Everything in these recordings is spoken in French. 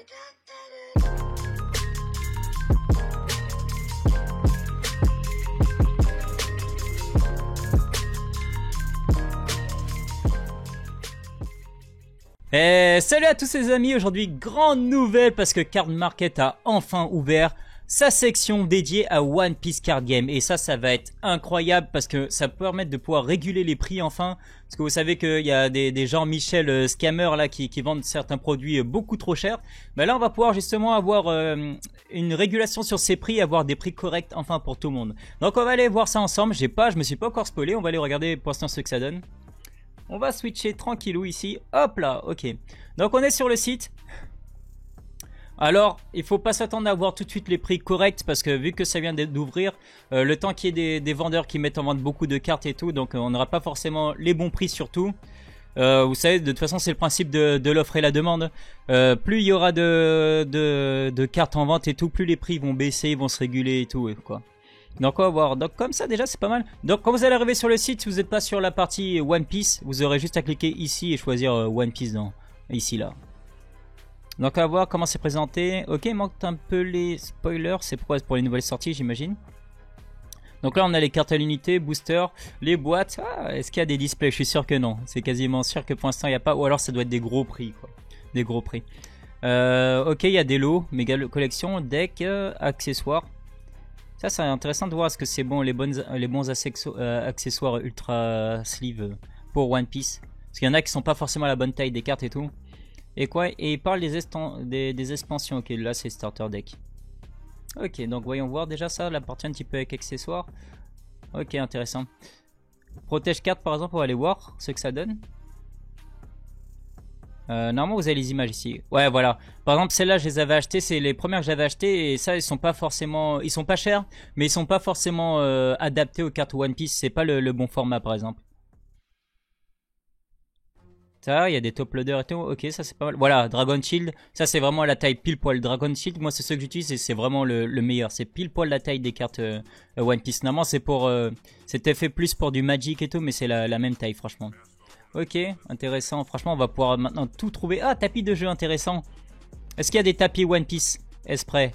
Et salut à tous les amis, aujourd'hui grande nouvelle parce que Card Market a enfin ouvert sa section dédiée à One Piece Card Game. Et ça va être incroyable parce que ça permet de pouvoir réguler les prix enfin. Parce que vous savez qu'il y a des gens Michel scammers là qui vendent certains produits beaucoup trop chers. Mais là on va pouvoir justement avoir une régulation sur ces prix, avoir des prix corrects enfin pour tout le monde. Donc on va aller voir ça ensemble, je me suis pas encore spoilé, on va aller regarder pour l'instant ce que ça donne. On va switcher tranquillou ici. Hop là, ok. Donc on est sur le site. Alors, il faut pas s'attendre à avoir tout de suite les prix corrects parce que vu que ça vient d'ouvrir, le temps qu'il y ait des vendeurs qui mettent en vente beaucoup de cartes et tout, donc on n'aura pas forcément les bons prix surtout. Vous savez, de toute façon, c'est le principe de l'offre et la demande. Plus il y aura de cartes en vente et tout, plus les prix vont baisser, ils vont se réguler et tout, quoi. Donc on va voir, donc comme ça déjà c'est pas mal. Donc quand vous allez arriver sur le site, si vous n'êtes pas sur la partie One Piece, vous aurez juste à cliquer ici et choisir One Piece ici là. Donc on va voir comment c'est présenté. Ok, il manque un peu les spoilers, c'est pour les nouvelles sorties j'imagine. Donc là on a les cartes à l'unité, booster, les boîtes. Ah, est-ce qu'il y a des displays? Je suis sûr que non, c'est quasiment sûr que pour l'instant il n'y a pas. Ou alors ça doit être des gros prix quoi, des gros prix. Ok, il y a des lots, méga collection, deck, accessoires. Ça c'est intéressant de voir est-ce que c'est bon les bons accessoires ultra sleeve pour One Piece. Parce qu'il y en a qui sont pas forcément à la bonne taille des cartes et tout. Et quoi? Et il parle des expansions. Ok, là c'est starter deck. Ok, donc voyons voir déjà ça, la partie un petit peu avec accessoires. Ok, intéressant. Protège carte par exemple, on va aller voir ce que ça donne. Normalement vous avez les images ici. Ouais voilà. Par exemple celles-là je les avais achetées, c'est les premières que j'avais achetées et ça ils sont pas forcément, ils sont pas chers, mais ils sont pas forcément adaptés aux cartes One Piece. C'est pas le bon format par exemple. Ça, il y a des top loaders et tout. Ok, ça c'est pas mal. Voilà, Dragon Shield. Ça c'est vraiment la taille pile poil. Dragon Shield, moi c'est ce que j'utilise et c'est vraiment le meilleur. C'est pile poil la taille des cartes One Piece. Normalement c'est pour, c'était fait plus pour du Magic et tout, mais c'est la même taille franchement. Ok, intéressant. Franchement, on va pouvoir maintenant tout trouver. Ah, tapis de jeu intéressant. Est-ce qu'il y a des tapis One Piece Esprit?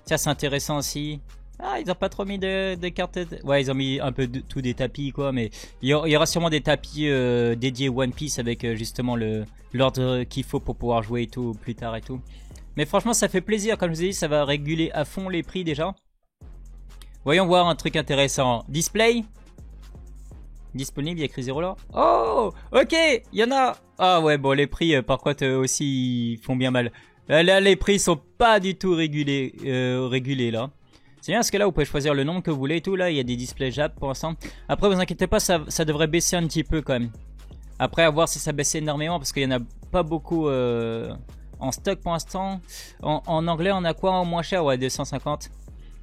Ça, c'est intéressant aussi. Ah, ils ont pas trop mis de cartes. Ouais, ils ont mis un peu tout des tapis, quoi. Mais il y aura sûrement des tapis dédiés One Piece avec justement l'ordre qu'il faut pour pouvoir jouer et tout plus tard et tout. Mais franchement, ça fait plaisir. Comme je vous ai dit, ça va réguler à fond les prix déjà. Voyons voir un truc intéressant. Display. Disponible, il y a écrit 0 là. Oh, ok, il y en a. Ah ouais, bon, les prix, par contre, aussi, ils font bien mal. Là, les prix sont pas du tout régulés là. C'est bien parce que là, vous pouvez choisir le nombre que vous voulez et tout. Là, il y a des displays Jap pour l'instant. Après, vous inquiétez pas, ça devrait baisser un petit peu quand même. Après, à voir si ça baisse énormément parce qu'il y en a pas beaucoup en stock pour l'instant. En anglais, on a quoi en moins cher? Ouais, 250.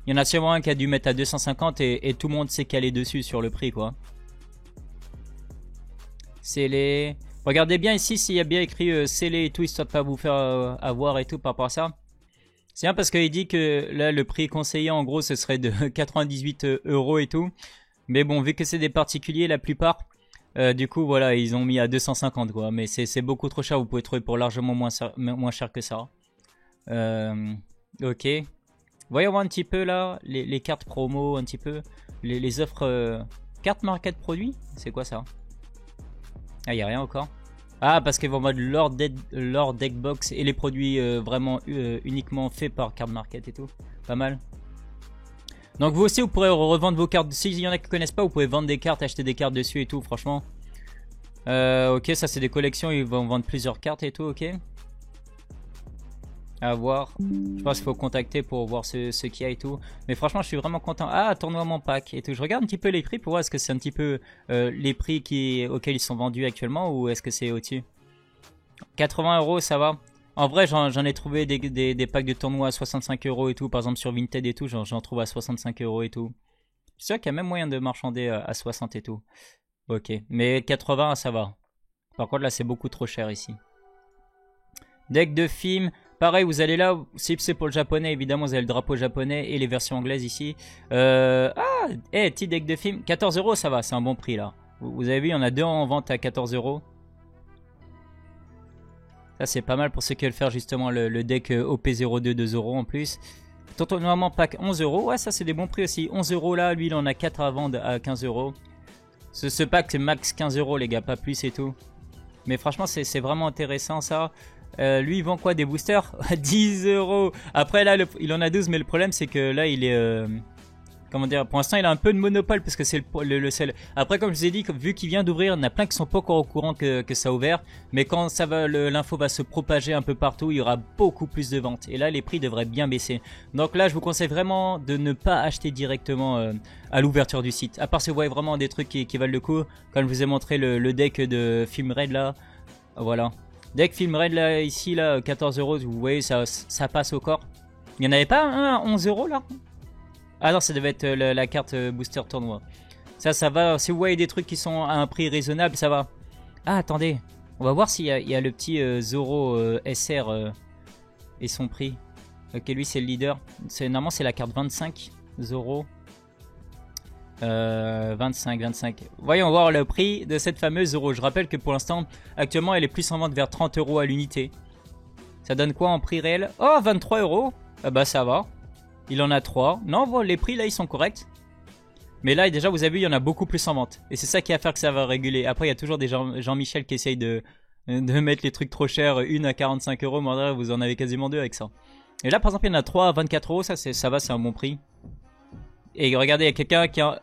Il y en a sûrement un qui a dû mettre à 250 et tout le monde s'est calé dessus sur le prix, quoi. Scellé. Regardez bien ici s'il y a bien écrit scellé et tout, histoire de pas vous faire avoir et tout par rapport à ça. C'est bien parce qu'il dit que là le prix conseillé en gros ce serait de 98 € et tout. Mais bon, vu que c'est des particuliers la plupart, du coup voilà, ils ont mis à 250 quoi. Mais c'est beaucoup trop cher, vous pouvez trouver pour largement moins cher que ça. Ok. Voyons voir un petit peu là, les cartes promo un petit peu. Les offres cartes market produits, c'est quoi ça? Ah, il n'y a rien encore. Ah, parce qu'ils vont mettre leur deckbox et les produits vraiment uniquement faits par Card Market et tout. Pas mal. Donc vous aussi, vous pourrez revendre vos cartes. S'il y en a qui ne connaissent pas, vous pouvez vendre des cartes, acheter des cartes dessus et tout, franchement. Ok, ça c'est des collections, ils vont vendre plusieurs cartes et tout, ok. À voir. Je pense qu'il faut contacter pour voir ce qu'il y a et tout. Mais franchement, je suis vraiment content. Ah, tournoi mon pack et tout. Je regarde un petit peu les prix pour voir est-ce que c'est un petit peu les prix auxquels ils sont vendus actuellement ou est-ce que c'est au-dessus. 80 €, ça va. En vrai, j'en ai trouvé des packs de tournoi à 65 € et tout. Par exemple, sur Vinted et tout, j'en trouve à 65 € et tout. Je suis sûr qu'il y a même moyen de marchander à 60 et tout. Ok. Mais 80, ça va. Par contre, là, c'est beaucoup trop cher ici. Deck de film. Pareil, vous allez là, si c'est pour le japonais, évidemment, vous avez le drapeau japonais et les versions anglaises ici. Petit deck de film, 14 €, ça va, c'est un bon prix là. Vous avez vu, il y en a deux en vente à 14 €. Ça c'est pas mal pour ceux qui veulent faire justement le deck OP02 2€ en plus. Totalement pack 11€. Ouais, ça c'est des bons prix aussi. 11€ là, lui il en a 4 à vendre à 15€. Ce pack c'est max 15€ les gars, pas plus et tout. Mais franchement c'est vraiment intéressant ça. Lui il vend quoi, des boosters? 10€. Après là il en a 12, mais le problème c'est que là il est... comment dire, pour l'instant il a un peu de monopole parce que c'est le seul. Après comme je vous ai dit, vu qu'il vient d'ouvrir, il y en a plein qui sont pas encore au courant que ça a ouvert. Mais quand ça va, l'info va se propager un peu partout, il y aura beaucoup plus de ventes. Et là les prix devraient bien baisser. Donc là je vous conseille vraiment de ne pas acheter directement à l'ouverture du site. À part si vous voyez vraiment des trucs qui valent le coup. Comme je vous ai montré le deck de Film Raid là. Voilà. Deck Film Raid là, ici là, 14€, vous voyez ça passe au corps. Il n'y en avait pas un à 11€ là? Ah non, ça devait être la carte booster tournoi. Ça va. Si vous voyez des trucs qui sont à un prix raisonnable, ça va. Ah, attendez. On va voir s'il y a le petit Zoro SR et son prix. Ok, lui, c'est le leader. Normalement, c'est la carte 25. Zoro. 25. Voyons voir le prix de cette fameuse Zoro. Je rappelle que pour l'instant, actuellement, elle est plus en vente vers 30€ à l'unité. Ça donne quoi en prix réel? Oh, 23€. Ah bah, ça va. Il en a 3. Non, les prix là ils sont corrects. Mais là déjà vous avez vu il y en a beaucoup plus en vente. Et c'est ça qui va faire que ça va réguler. Après il y a toujours des Jean-Michel qui essayent de mettre les trucs trop chers. Une à 45€. Mais là, vous en avez quasiment deux avec ça. Et là par exemple il y en a 3 à 24€. Ça va, c'est un bon prix. Et regardez, il y a quelqu'un qui a...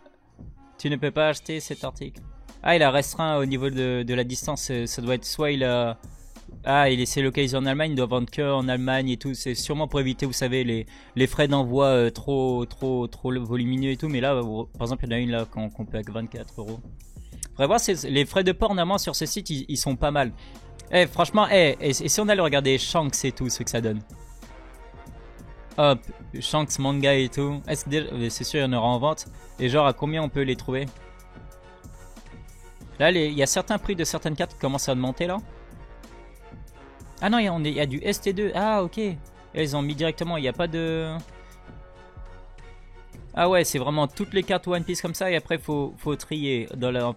Tu ne peux pas acheter cet article. Ah, il a restreint au niveau de la distance. Ça doit être soit il a... Ah, il s'est localisé en Allemagne, il doit vendre que en Allemagne et tout. C'est sûrement pour éviter, vous savez, les frais d'envoi trop volumineux et tout. Mais là, par exemple, il y en a une là qu'on peut avec 24€. Faudrait voir, les frais de port normalement sur ce site, ils sont pas mal. Eh, franchement, et si on allait regarder Shanks et tout, ce que ça donne. Hop, Shanks manga et tout. C'est sûr, il y en aura en vente. Et genre, à combien on peut les trouver? Là, il y a certains prix de certaines cartes qui commencent à augmenter là. Ah non, il y a du ST2. Ah, ok. Et ils ont mis directement, il n'y a pas de... Ah ouais, c'est vraiment toutes les cartes One Piece comme ça. Et après, faut trier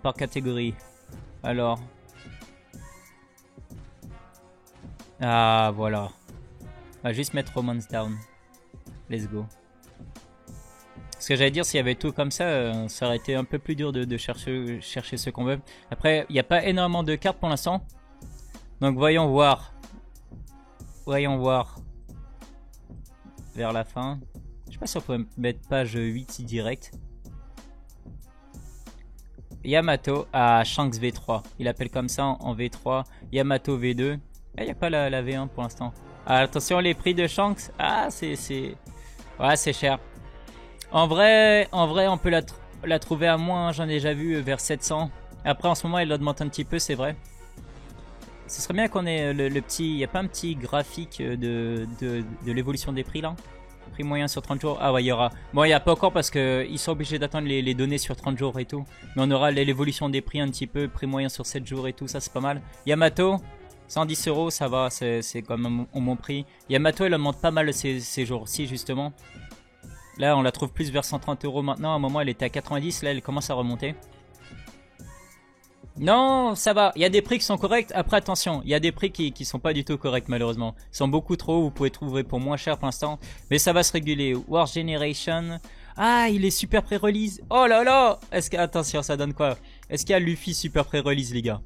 par catégorie. Alors... Ah, voilà. On va juste mettre Romance Down. Let's go. Ce que j'allais dire, s'il y avait tout comme ça, ça aurait été un peu plus dur de chercher ce qu'on veut. Après, il n'y a pas énormément de cartes pour l'instant. Donc voyons voir. Voyons voir. Vers la fin. Je sais pas si on peut mettre page 8 direct. Yamato à Shanks V3. Il appelle comme ça en V3. Yamato V2. Il n'y a pas la V1 pour l'instant. Ah, attention, les prix de Shanks. Ah, ouais, c'est cher. En vrai, on peut la trouver à moins. J'en ai déjà vu vers 700. Après, en ce moment, elle augmente un petit peu, c'est vrai. Ce serait bien qu'on ait le petit... Il n'y a pas un petit graphique de l'évolution des prix là? Prix moyen sur 30 jours. Ah ouais, il y aura. Bon, il n'y a pas encore parce qu'ils sont obligés d'attendre les données sur 30 jours et tout. Mais on aura l'évolution des prix un petit peu. Prix moyen sur 7 jours et tout. Ça, c'est pas mal. Yamato, 110€, ça va. C'est quand même un bon prix. Yamato, elle augmente pas mal ces jours-ci, justement. Là, on la trouve plus vers 130€ maintenant. À un moment, elle était à 90. Là, elle commence à remonter. Non, ça va. Il y a des prix qui sont corrects. Après, attention, il y a des prix qui sont pas du tout corrects, malheureusement. Ils sont beaucoup trop hauts. Vous pouvez trouver pour moins cher pour l'instant. Mais ça va se réguler. War Generation. Ah, il est super pré-release. Oh là là. Attention, ça donne quoi? Est-ce qu'il y a Luffy super pré-release, les gars?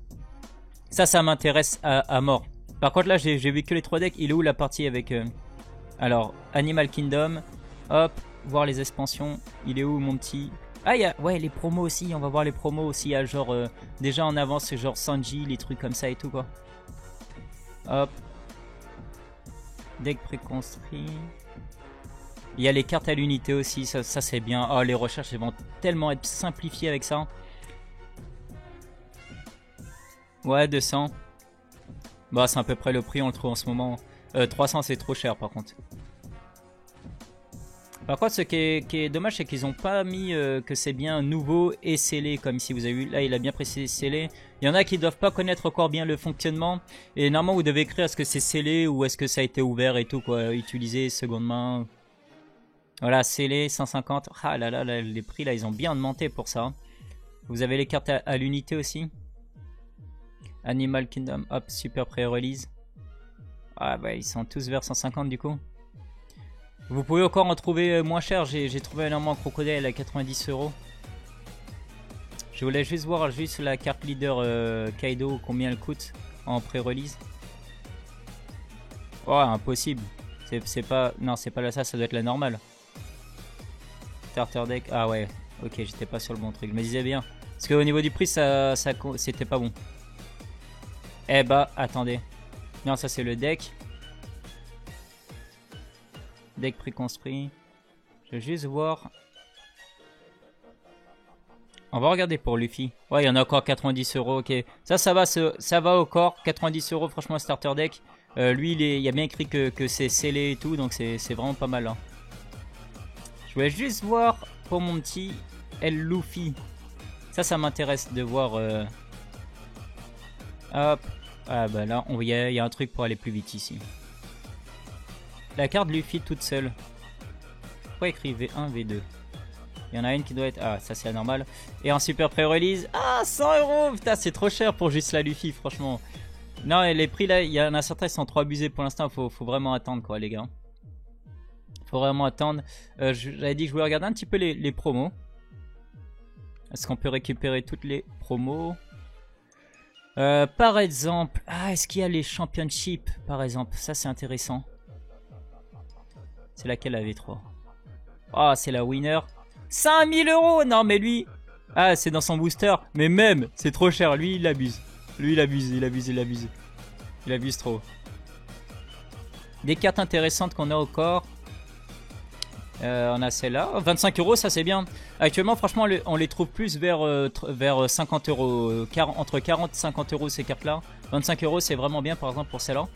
Ça m'intéresse à mort. Par contre, là, j'ai vu que les 3 decks. Il est où la partie avec... Alors, Animal Kingdom. Hop, voir les expansions. Il est où, mon petit... Ah, il y a ouais, les promos aussi, on va voir les promos aussi, il y a genre déjà en avance, c'est genre Sanji, les trucs comme ça et tout quoi. Hop. Deck préconstruit. Il y a les cartes à l'unité aussi, ça c'est bien. Oh, les recherches elles vont tellement être simplifiées avec ça. Ouais, 200. Bah, c'est à peu près le prix, on le trouve en ce moment. 300 c'est trop cher par contre. Par contre, ce qui est dommage, c'est qu'ils n'ont pas mis que c'est bien nouveau et scellé, comme ici vous avez vu. Là, il a bien précisé scellé. Il y en a qui ne doivent pas connaître encore bien le fonctionnement. Et normalement, vous devez écrire est-ce que c'est scellé ou est-ce que ça a été ouvert et tout, quoi. Utilisé, seconde main. Voilà, scellé, 150. Ah là là, les prix, là, ils ont bien augmenté pour ça. Vous avez les cartes à l'unité aussi. Animal Kingdom, hop, super pré-release. Ah bah ils sont tous vers 150 du coup. Vous pouvez encore en trouver moins cher. J'ai trouvé un normand crocodile à 90 €. Je voulais juste voir juste la carte leader Kaido, combien elle coûte en pré-release. Oh, impossible. C'est pas... Non, c'est pas là ça doit être la normale. Starter deck. Ah ouais, ok, j'étais pas sur le bon truc. Je me disais bien. Parce qu'au niveau du prix, c'était pas bon. Eh bah, attendez. Non, ça c'est le deck. Deck préconstruit. Je vais juste voir. On va regarder pour Luffy. Ouais, il y en a encore 90 €. Ok, ça va, ça va encore. 90 €, franchement, starter deck. Lui, il y a bien écrit que c'est scellé et tout, donc c'est vraiment pas mal. Hein. Je voulais juste voir pour mon petit El Luffy. Ça m'intéresse de voir. Hop. Ah bah là, il y a un truc pour aller plus vite ici. La carte Luffy toute seule. Pourquoi écrit V1, V2? Il y en a une qui doit être... Ah, ça c'est la normale. Et en super pré-release... Ah, 100 €. Putain, c'est trop cher pour juste la Luffy, franchement. Non, et les prix là, il y en a certains qui sont trop abusés pour l'instant. Faut vraiment attendre, quoi, les gars. Faut vraiment attendre. J'avais dit que je voulais regarder un petit peu les promos. Est-ce qu'on peut récupérer toutes les promos? Par exemple... Ah, est-ce qu'il y a les championships, par exemple? Ça, c'est intéressant. C'est laquelle la V3? Ah, c'est la winner. 5000 €. Non, mais lui... Ah, c'est dans son booster. Mais même, c'est trop cher. Lui, il abuse. Lui, il abuse. Il abuse trop. Des cartes intéressantes qu'on a au corps. On a celle-là. 25 €, ça c'est bien. Actuellement, franchement, on les trouve plus vers 50 €. Entre 40 et 50 € ces cartes-là. 25 €, c'est vraiment bien, par exemple, pour celle-là.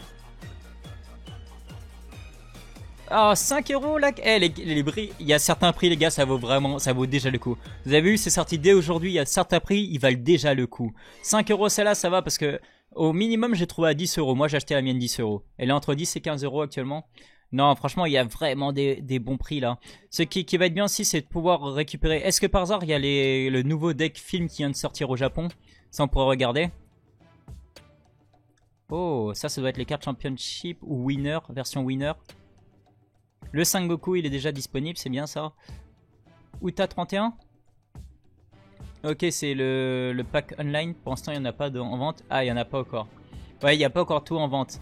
Ah, 5 € là. Eh, les prix, il y a certains prix, les gars, ça vaut déjà le coup. Vous avez vu, c'est sorti dès aujourd'hui. Il y a certains prix, ils valent déjà le coup. 5 € celle-là, ça va parce que au minimum, j'ai trouvé à 10 €. Moi, j'ai acheté la mienne 10 €. Elle est entre 10 et 15 € actuellement. Non, franchement, il y a vraiment des bons prix là. Ce qui va être bien aussi, c'est de pouvoir récupérer. Est-ce que par hasard, il y a le nouveau deck film qui vient de sortir au Japon? Ça, on pourrait regarder. Oh, ça doit être les cartes Championship ou Winner, version Winner. Le Sengoku, il est déjà disponible, c'est bien ça. Uta 31. Ok, c'est le pack online. Pour l'instant, il n'y en a pas en vente. Ah, il n'y en a pas encore. Ouais, il n'y a pas encore tout en vente.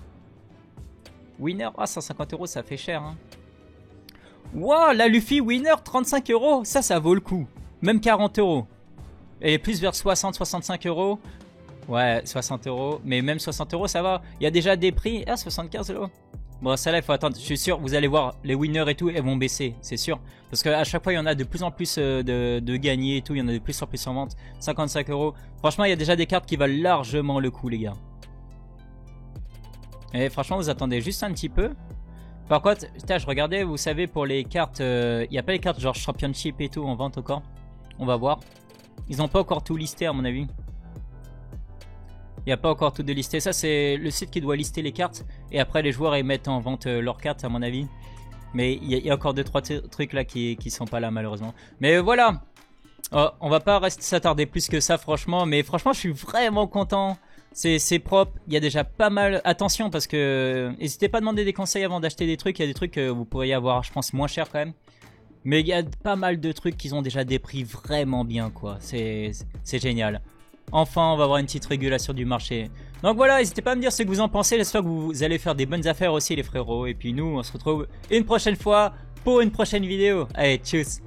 Winner, ah, 150 €, ça fait cher. Hein. Wow, la Luffy Winner, 35 €. Ça vaut le coup. Même 40 €. Elle est plus vers 60-65 €. Ouais, 60 €. Mais même 60 € ça va. Il y a déjà des prix. Ah, 75 €. Bon, ça là, il faut attendre. Je suis sûr, vous allez voir, les winners et tout, elles vont baisser, c'est sûr. Parce qu'à chaque fois, il y en a de plus en plus de gagnés et tout. Il y en a de plus en plus en vente. 55 €. Franchement, il y a déjà des cartes qui valent largement le coup, les gars. Et franchement, vous attendez juste un petit peu. Par contre, putain, je regardais, vous savez, pour les cartes, il n'y a pas les cartes genre Championship et tout en vente encore. On va voir. Ils n'ont pas encore tout listé, à mon avis. Il n'y a pas encore tout de listé. Ça, c'est le site qui doit lister les cartes. Et après, les joueurs, ils mettent en vente leurs cartes, à mon avis. Mais il y a encore 2-3 trucs là qui sont pas là, malheureusement. Mais voilà. On va pas rester s'attarder plus que ça, franchement. Mais franchement, je suis vraiment content. C'est propre. Il y a déjà pas mal. Attention, parce que n'hésitez pas à demander des conseils avant d'acheter des trucs. Il y a des trucs que vous pourriez avoir, je pense, moins cher quand même. Mais il y a pas mal de trucs qui ont déjà des prix vraiment bien, quoi. C'est génial. Enfin, on va avoir une petite régulation du marché. Donc voilà, n'hésitez pas à me dire ce que vous en pensez. J'espère que vous allez faire des bonnes affaires aussi, les frérots. Et puis nous, on se retrouve une prochaine fois pour une prochaine vidéo. Allez, tchuss!